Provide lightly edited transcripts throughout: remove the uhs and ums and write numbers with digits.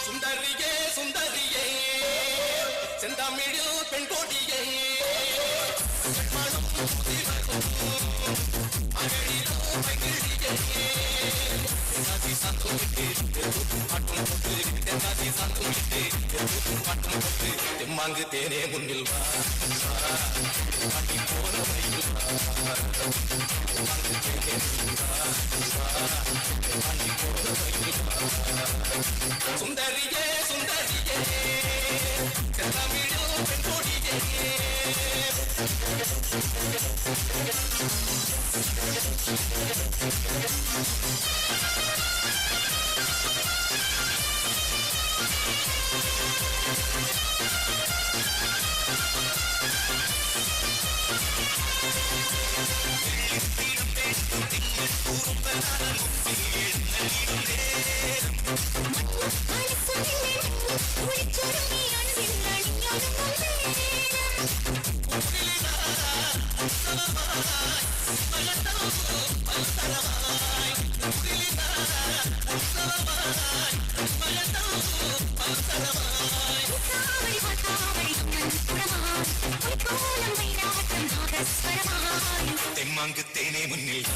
சுந்தரியே சுந்தரியே செந்தமிழில் பெண் கொடியே தெம்மாங்கு தேனே முன்னில் வா சுந்தரியே சுந்தரியே செந்தமிழில் பெண் கொடியே தெம்மாங்கு தேனே முன்னில்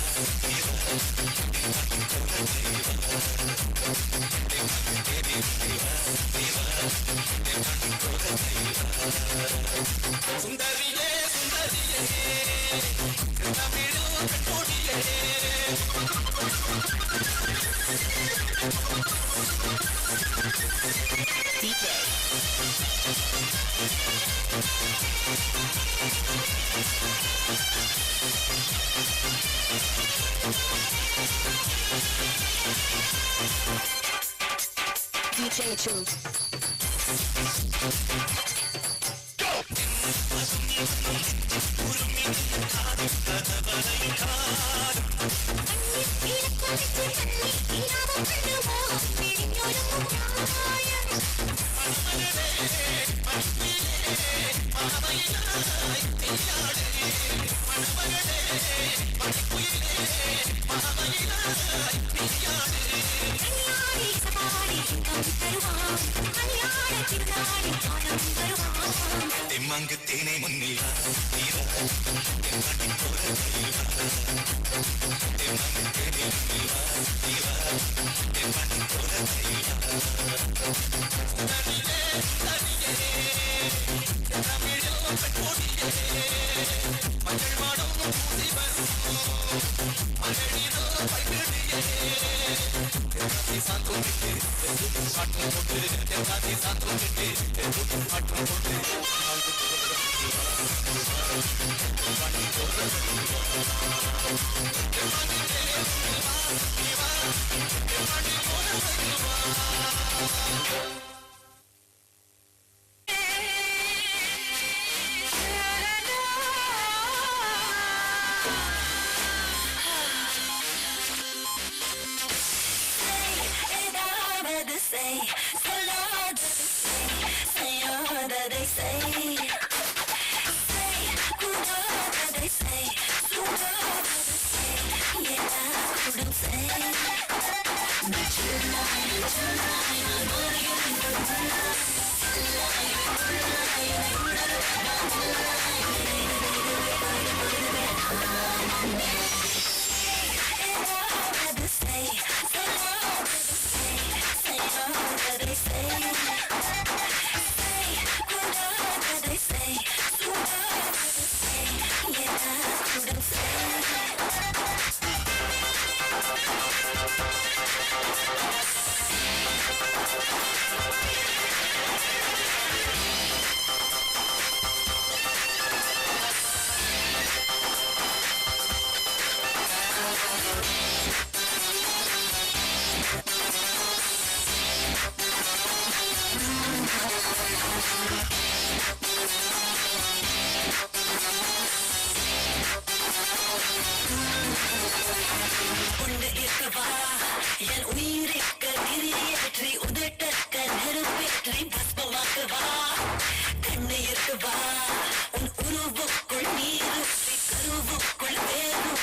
சுந்தரியே சுந்தரியே தமிழ் கொடியே DJ Truth. தெம்மாங்கு தேனே முன்னில் கண்ணு இருக்கவா உன் உருவுக்குள் நீரு கருவுக்குள் வேறு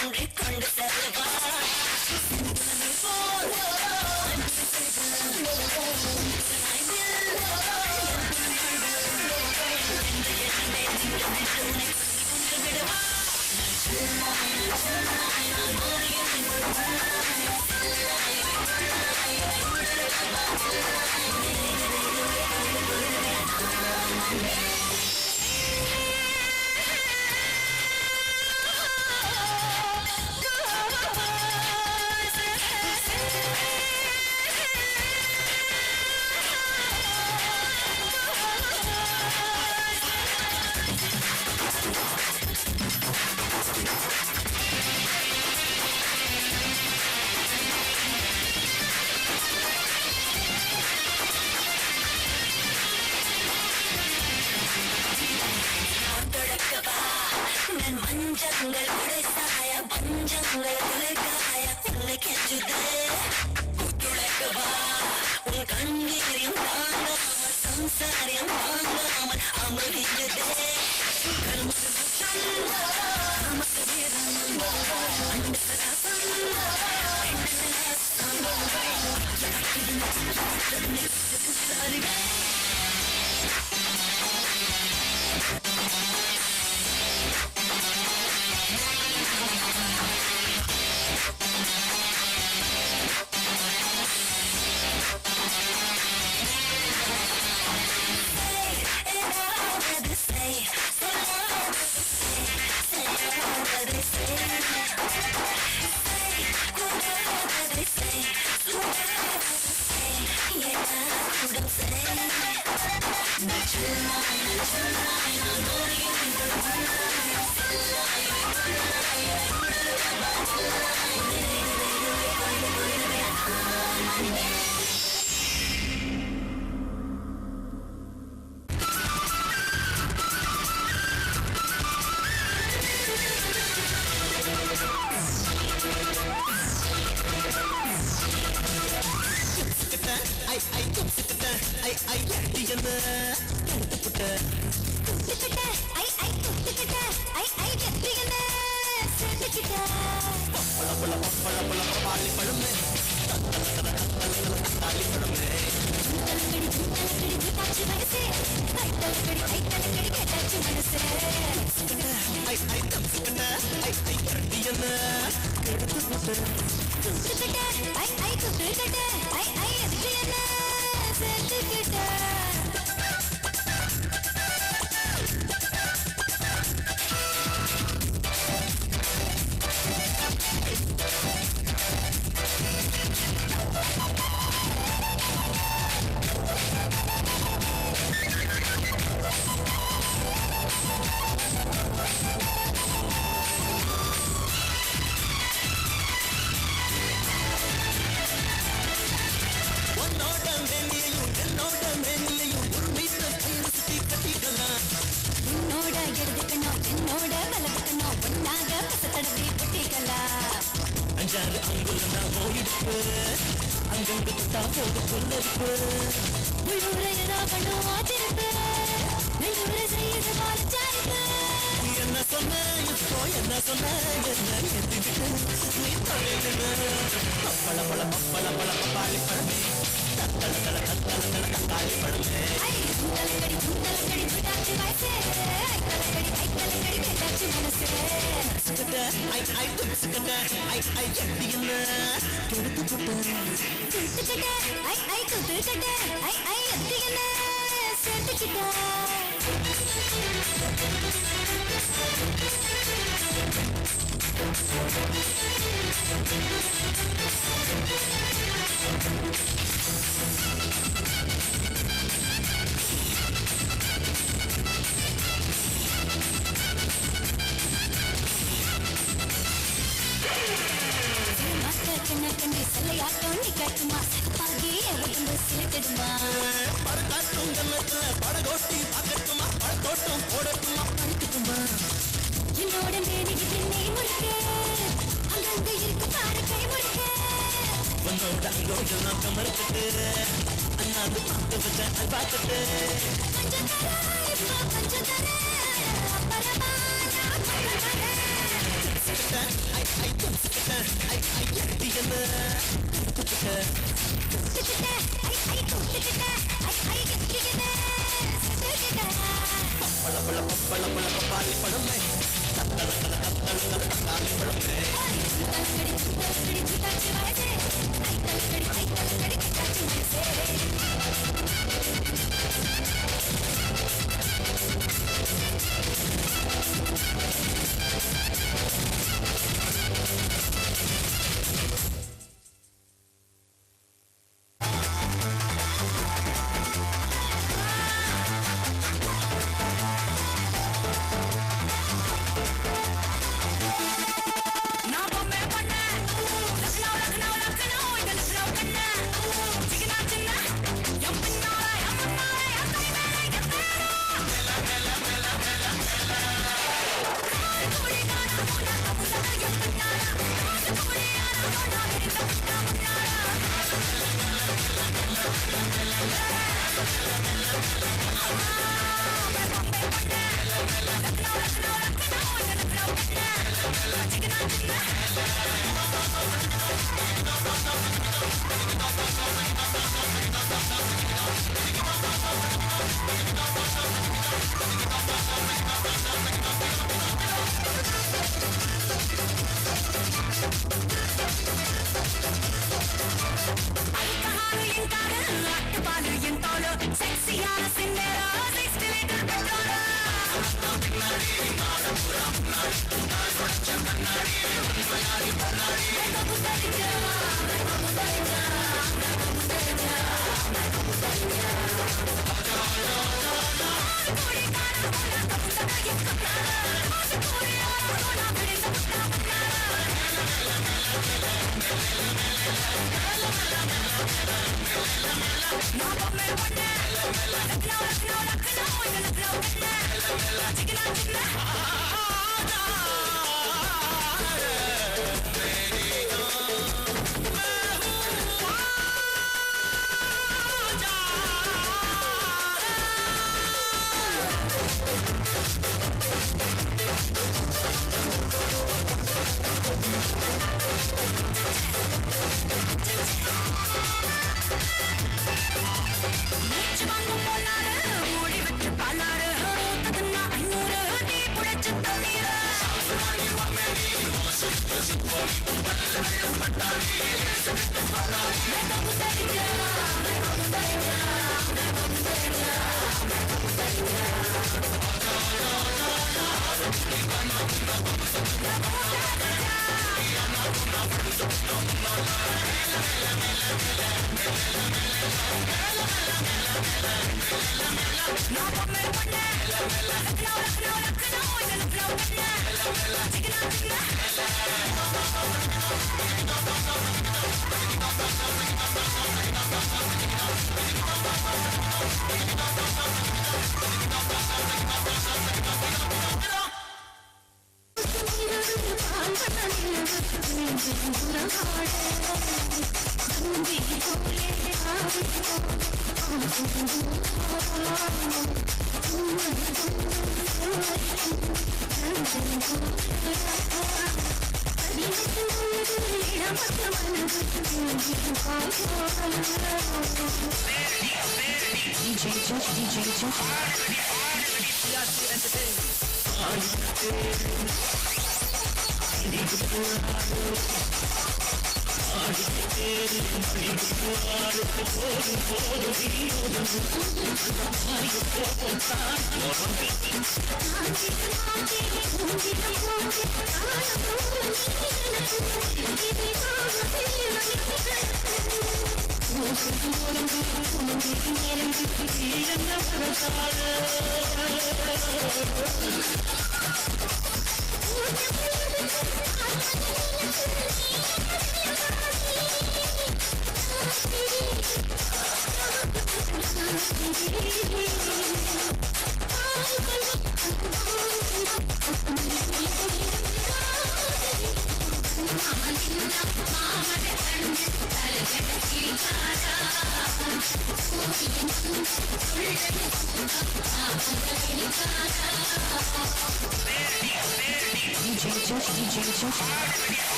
DJ Josh.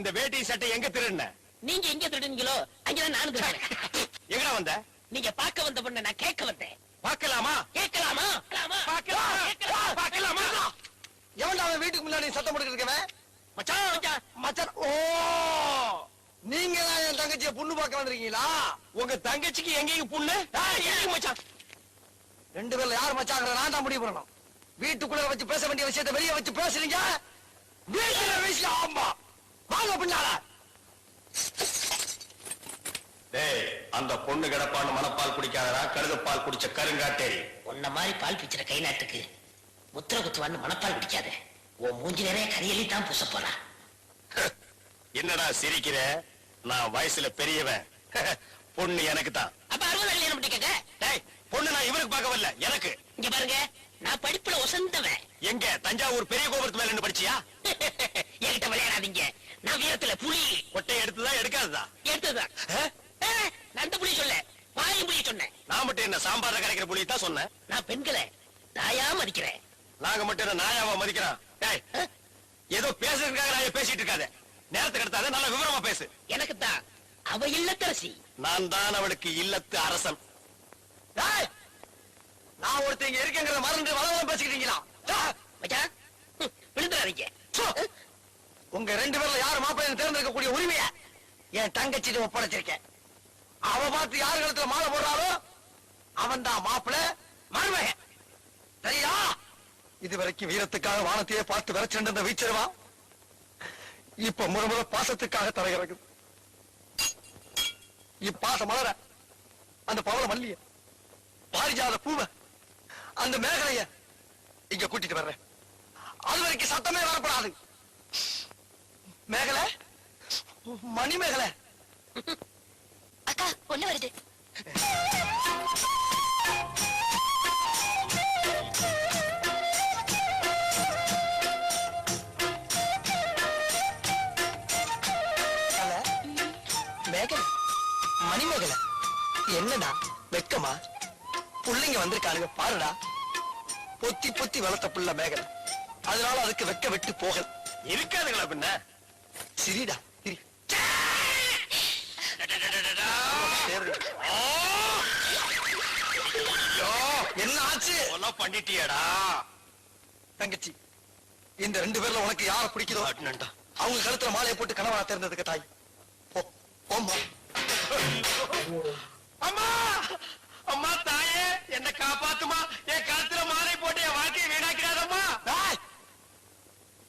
இந்த வேட்டி சட்டை எங்க திருடுன? நீங்க எங்க திருடுனீங்களோ அங்கதான் நானும் திருடுறேன். எங்கடா வந்த? நீங்க பார்க்க வந்த பொண்ணு நான் கேட்க வந்தேன். பார்க்கலாமா? கேட்கலாமா? பார்க்கலாமா? எவன்டா அவன் வீட்டுக்கு முன்னாடி சத்தம் போட்டுக்கிட்டு இருக்கவன்? மச்சான், மச்சான். ஓ, நீங்க தான் என் தங்கச்சியை பொண்ணு பார்க்க வந்திருக்கீங்களா? உங்க தங்கச்சிக்கு எங்கேயும் புண்ணு? மச்சான், ரெண்டு பேர்ல யார் மச்சாங்கிற நான் தான் முடிவு பண்ணணும். வீட்டுக்குள்ள வச்சு பேச வேண்டிய விஷயத்தை வெளியே வச்சு பேசுறீங்க. வீட்டுல வீசுல ஆம்பா வாங்க பின்னால. டேய், அந்த பொண்ணு கிடப்பான்னு மனப்பால் குடிக்காதடா, கழுதப்பால் குடிச்ச கருங்காட்டேரி. உன்ன மாதிரி பால் பிச்சுற கை நாட்டுக்கு முத்திர குத்துவான்னு மனப்பால் பிடிக்காத. உன் மூஞ்சி நிறைய கரியலி தான் பூச போறா. என்னடா சிரிக்கிற? நான் வயசுல பெரியவன். பொண்ணு எனக்கு தான். அப்ப 60 கல்யாணம் பண்ணிக்கங்க. டேய், பொண்ணு நான் இவருக்கு பார்க்க வரல, எனக்கு. இங்க பாருங்க, நான் படிப்புல ஒசந்தவன். எங்க தஞ்சாவூர் பெரிய கோபுரத்து மேல நின்னு படிச்சியா? என்கிட்ட விளையாடாதீங்க. நான் வீரத்துல புலி. கொட்டை எடுத்துதான் எடுக்காததா? எடுத்ததுதான். நந்த புலி சொல்ல, பாயும் புலி சொன்னேன். நான் மட்டும் என்ன சாம்பார்ல கரைக்கிற புலி தான் சொன்னேன். நான் பெண்களை தாயா மதிக்கிறேன். நாங்க மட்டும் என்ன நாயாவா மதிக்கிறோம்? டேய், ஏதோ பேசுறதுக்காக நான் பேசிட்டு இருக்காத. நேரத்துக்கு எடுத்தாத, நல்ல விவரமா பேசு. எனக்கு தான் அவ இல்லத்தரசி. நான் தான் அவளுக்கு இல்லத்து அரசன். டேய், நான் ஒருத்தங்க இருக்கேங்கிறத மறந்து வளவளம் பேசிக்கிட்டீங்களா? மச்சான், விழுந்துடாதீங்க. உங்க ரெண்டு பேர்ல யார் மாப்பிள்ளை தேர்ந்தெடுக்கக்கூடிய உரிமையை என் தங்கச்சிட்டு ஒப்படைச்சிருக்கேன். அவ பார்த்து யார் கழுத்துல மாலை போடுறாரோ அவன் தான் மாப்பிள்ளை மருமகன். சரியா? இதுவரைக்கும் வீரத்துக்காக வானத்தையே பார்த்து விரைச்சிருந்த வீச்சருவா இப்ப முறை பாசத்துக்காக தரையிறங்குது. இப்பாச மலர அந்த பவள மல்லிய, பாரிஜாத பூவ, அந்த மேகலைய இங்க கூட்டிட்டு வர்றேன். அது வரைக்கும் சத்தமே வரப்படாது. மேகலை, மணி மேகலை. அக்கா பொண்ணு வருது. மேகலை, மணி மேகலை, என்னடா வெக்கமா? புள்ளைங்க வந்திருக்கானுங்க பாருடா. பொத்தி பொத்தி வளர்த்த புள்ள மேகலை, அதனால அதுக்கு வெக்க வெட்டு போகல. இருக்காதுங்களா பின்ன? சிரிடா சிரி. என்ன ஆச்சு? பண்ணிட்டியடா தங்கச்சி, இந்த ரெண்டு பேர்ல உனக்கு யார பிடிக்குதோ அவங்க கழுத்துல மாலையை போட்டு கணவனா தேர்ந்ததுக்கு தாய். போம்மா. அம்மா, அம்மா தாயே, என்ன காப்பாத்துமா. என் கழுத்துல மாலை போட்டு என் வாழ்க்கையை வீணாக்கிறாதம்மா.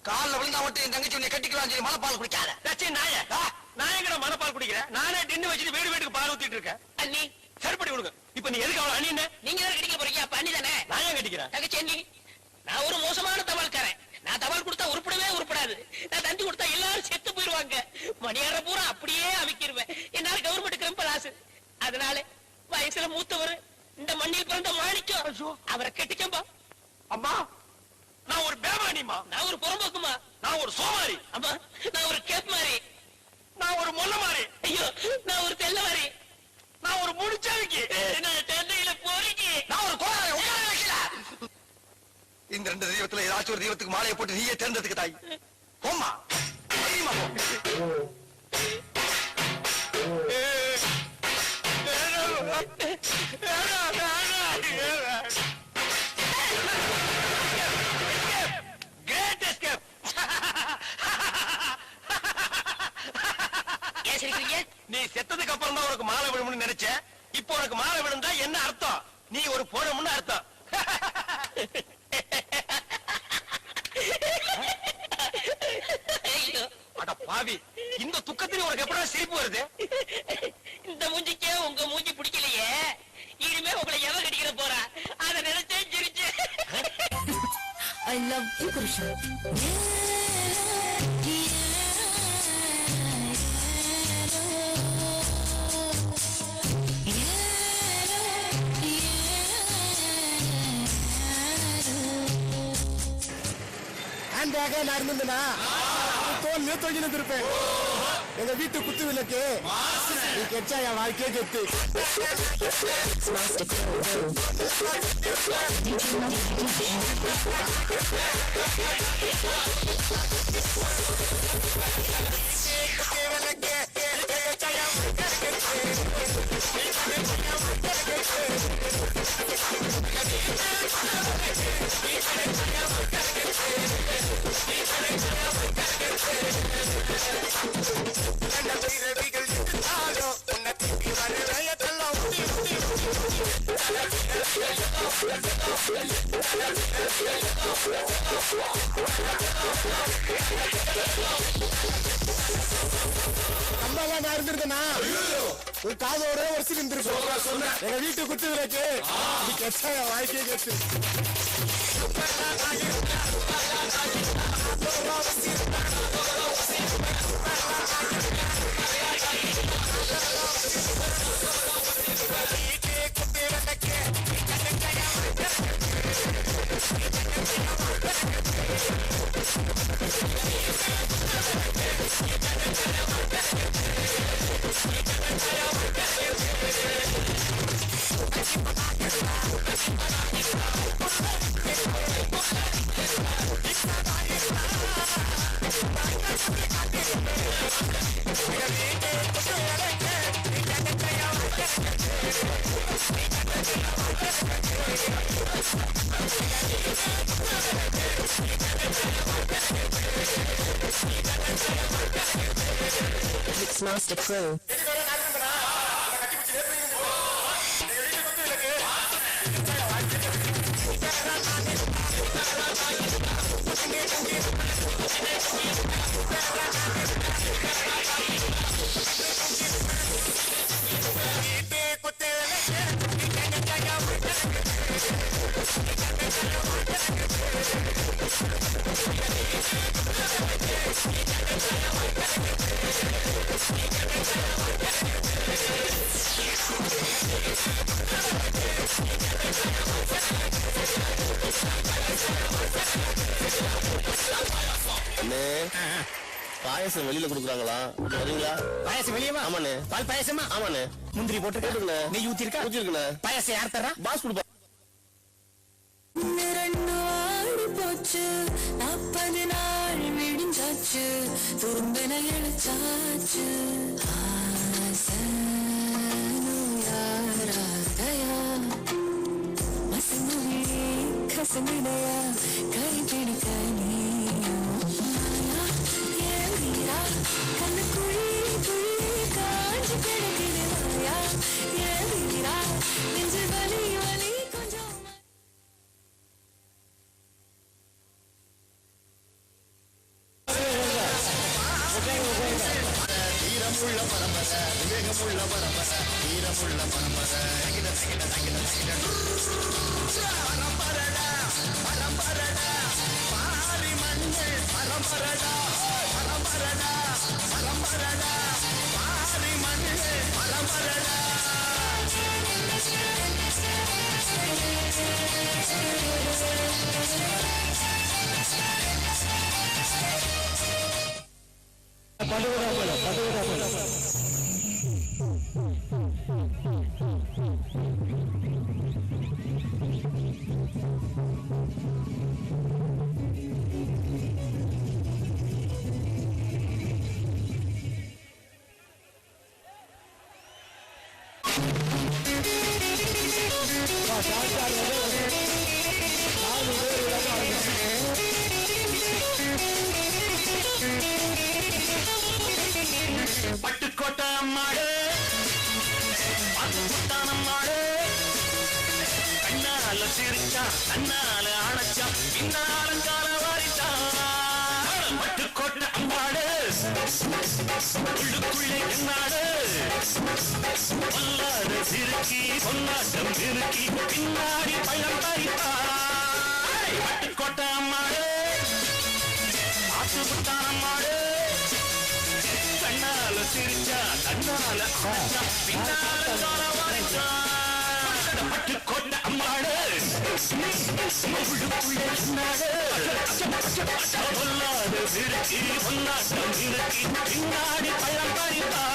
காலில் விழுந்தா மட்டும் என் தங்கச்சி உன்னை கட்டிக்கலாம் சொல்லி மலைப்பால் குடிக்காத. நாய, நான் எங்கட மனப்பால் குடிக்கிறேன்? நானே டின்னு வச்சுட்டு வீடு வீட்டுக்கு பால் ஊத்திட்டு இருக்கேன். அண்ணி, சரிப்படி விடுங்க. இப்ப நீ எதுக்கு அவளை அண்ணி என்ன? நீங்க தான் கட்டிக்க போறீங்க. அப்ப அண்ணி தானே? நான் ஏன் கட்டிக்கிறேன்? தங்கச்சி அண்ணி, நான் ஒரு மோசமான தபால்காரன். நான் தபால் கொடுத்தா உருப்படவே உருப்படாது. நான் தந்தி கொடுத்தா எல்லாரும் செத்து போயிருவாங்க. மணியார பூரா அப்படியே அமைக்கிருவேன். என்னால கவர்மெண்ட் ரொம்ப லாஸ். அதனால வயசுல மூத்தவர், இந்த மண்ணில் பிறந்த மாணிக்கம், அவரை கட்டிக்கம்பா. அம்மா, நான் ஒரு பேமானிமா. நான் ஒரு புறம்போக்குமா. நான் ஒரு சோமாரி. அம்மா, நான் ஒரு கேப் மாதிரி. நான் ஒரு முள்ள மாறி. ஐயோ, நான் ஒரு தெல்ல மாதிரி. நான் ஒரு முடிச்சாவிக்கு. நான் தென்னையில போறீங்க. நான் ஒரு கோல இந்த 2 தெய்வத்துல ஏதாச்சும் ஒரு தெய்வத்துக்கு மாலையை போட்டு நீயே தேர்ந்தெடுத்துக்க தாய். போம்மா அதிகமா போ. Great escape. ஏன் சிரிக்கிறீங்க? நீ செத்ததுக்கு அப்புறம் தான் உனக்கு மாலை விழும்னு நினைச்சேன். இப்போ உனக்கு மாலை விழுந்தா என்ன அர்த்தம்? நீ ஒரு போனமுன்னு அர்த்தம். ஐயோ, அட பாவி, இந்த துக்கத்துல உனக்கு எப்படா சிரிப்பு வருது? இந்த மூஞ்சிக்கே உங்க மூஞ்சி பிடிக்கலையே, இனிமே உங்களை எவ கடிக்கிற போறா அத நினைச்சே சிரிச்சு. I love you, Krishna. ஹேண்டாக நான் இருந்தேன்னா தோல்ல தொங்கினது இருப்பேன். எங்க வீட்டு குத்து விளக்கு நீ கெச்சா என் வாழ்க்கையே கெத்து. கம்பெல்லாம் நான் இருந்திருக்கேனா உன் காதோட ஒரு சிலிந்து இருக்கும். எங்க வீட்டு குத்து விளக்கு நீ கெச்சா என் வாழ்க்கையே கெத்து. Mixmaster Crew. பாயசம் வெளியில குடுக்குறாங்களா? வரீங்களா? பாயசம் வெளியவா? ஆமாண்ணே. பால் பாயசமா? ஆமாண்ணே. முந்திரி போட்டுருக்கா? நெய் ஊத்திருக்கா? ஊத்திருக்கண்ணே. பாயசம் யார் தர்றா? பாஸ் கொடுப்பா. 2 ஆடி போச்சு 40 நாள் விடிஞ்சாச்சு துரும்பென எழுச்சாச்சு ஆசையா மசமொழி கசமிடையா கை பிடிக்க நீயா ஏறா கண்ணு குழி குழி காஞ்சி கிடக்குது மாயா ஏறா நெஞ்சு வலி வலி கொஞ்சம் வீரமுள்ள பரம்பரை விவேகமுள்ள பரம்பரை வீரமுள்ள பரம்பரை பரம்பரடா பரம்பரடா பாரி மண்ணு பரம்பரடா பரம்பரடா பரம்பரடா பாரி மண்ணு பரம்பரடா. படுவதா கண்ணால சிரிச்சா கண்ணால அணைச்சா பின்னாலங்கால வாரிட்டான் பட்டுக்கோட்டை அம்மாடு உள்ளுக்குள்ளே என்னாடு பொல்லாத சிறுக்கி பொன்னாட்டம் இருக்கி பின்னாடி பழம் பறித்தாய் பட்டுக்கோட்டை அம்மாடு ஆத்துப்பட்டான் அம்மாடு கண்ணால சிரிச்சா கண்ணால அணைச்சா பின்னாலங்கால வாரிட்டான் பட்டுக்கோட்டை அம்மாடு உள்ளுக்குள்ளே என்னாடு பொல்லாத சிறுக்கி பொன்னாட்டம் இருக்கி பின்னாடி பழம் பறித்தாய்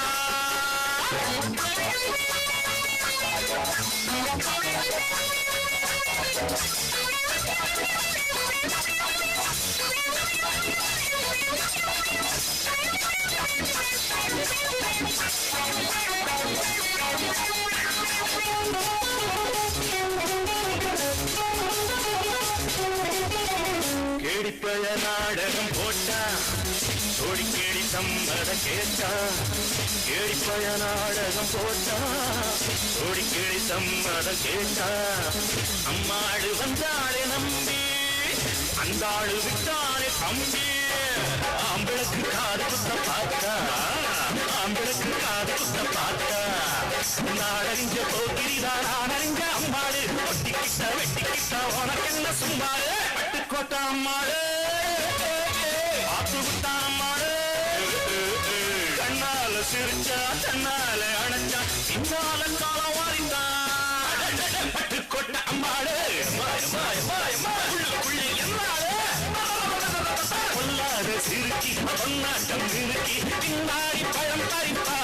கேடிப்பழ நாடகம் போட்டா சோடி கேடி சம்மத கேட்டா கேடிப்பழ நாடகம் போட்டா சோடி கேடி சம்மத கேட்டா அம்மாடு வந்தாளே நம்பி அந்த ஆளு விட்டாளே தம்பி ஆம்பிளுக்கு காது குத்த பார்த்தா ஆம்பிளுக்கு காது குத்த பார்த்தா நாடறிஞ்ச போக்கிரிதான் நான் அறிஞ்ச அம்மாடு ஒட்டிக்கிட்ட வெட்டிக்கிட்ட உனக்கு என்ன சும்மாடு பட்டுக்கோட்டை அம்மாடு ஆத்து விட்டான் அம்மாடு கண்ணால சிரிச்சா கண்ணால அணைச்சா பின்னால காலம் வாரிந்தான் பட்டுக்கோட்டை அம்மாடு உள்ளுக்குள்ளே என்னாடு பொல்லாத சிறுக்கி பொன்னாட்டம் இருக்கி பின்னாடி பழம் பறிப்பா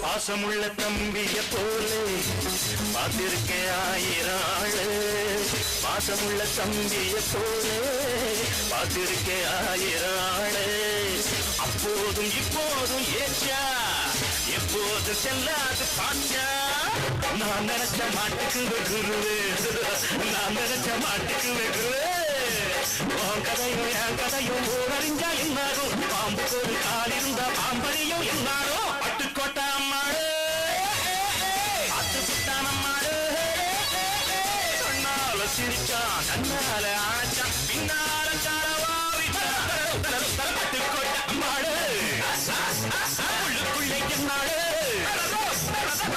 பாசமுள்ள தம்பிய போலே பார்த்திருக்கேன் ஆயிரம் ஆளு பாசமுள்ள தம்பிய போலே பார்த்திருக்கேன் ஆயிரம் ஆளு அப்போதும் இப்போதும் ஏச்சா எப்போதும் செல்லாது பாச்சா நான் நினைச்ச மாட்டுக்கு வெகுருவே நான் நினைச்ச மாட்டுக்கு வெகுருவே உன் கதையும் என் கதையும் ஊரறிஞ்சா என்னாரும் பாம்புக்கு ஒரு கால் இருந்தா பாம்பறியும் என்னாரும் பட்டுக்கோட்டை அம்மாடு ஆத்துப்பட்டான் அம்மாடு கண்ணால சிரிச்சா கண்ணால அணைச்சா பின்னால காலவாவிட்டா பட்டுக்கோட்டை அம்மாடு உள்ளுக்குள்ளே என்னாடு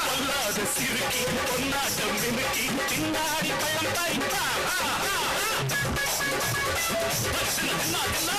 பொல்லாத சிறுக்கி பொன்னாட்டம் மினுக்கி பின்னாடி பழம் பறிப்பா என்ன